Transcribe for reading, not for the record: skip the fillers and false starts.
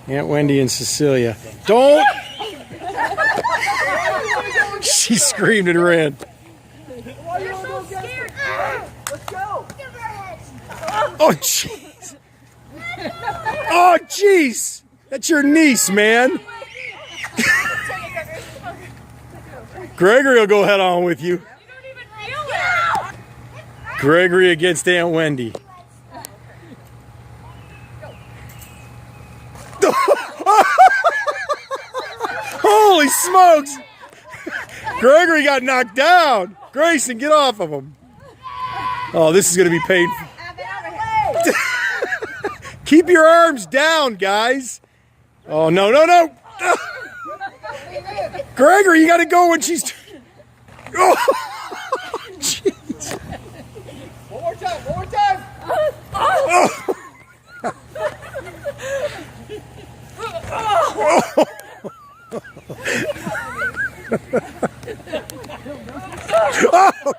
Aunt Wendy and Cecilia. Don't! She screamed and ran. You're so scared. Let's go. Oh, jeez. Oh, jeez. That's your niece, man. Gregory will go head on with you. Gregory against Aunt Wendy. Holy smokes! Gregory got knocked down. Grayson, get off of him. Oh, this is going to be painful. Keep your arms down, guys. Oh, no, no, no. Gregory, you got to go when she's... Oh, jeez. One more time, one more time. Oh. Oh,